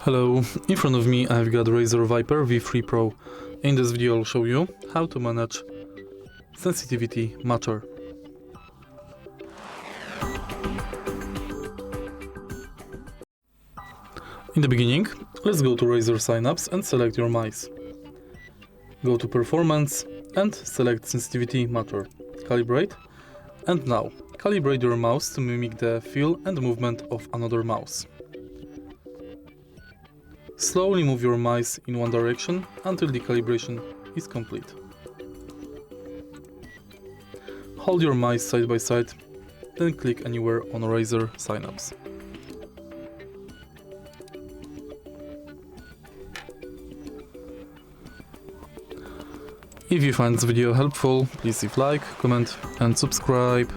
Hello, in front of me I've got RAZER Viper V3 Pro. In this video I'll show you how to manage sensitivity matter. In the beginning, let's go to RAZER Synapse and select your mice. Go to Performance and select Sensitivity Matter. Calibrate, and now calibrate your mouse to mimic the feel and movement of another mouse. Slowly move your mice in one direction until the calibration is complete. Hold your mice side by side, then click anywhere on RAZER Synapse. If you find this video helpful, please leave like, comment and subscribe.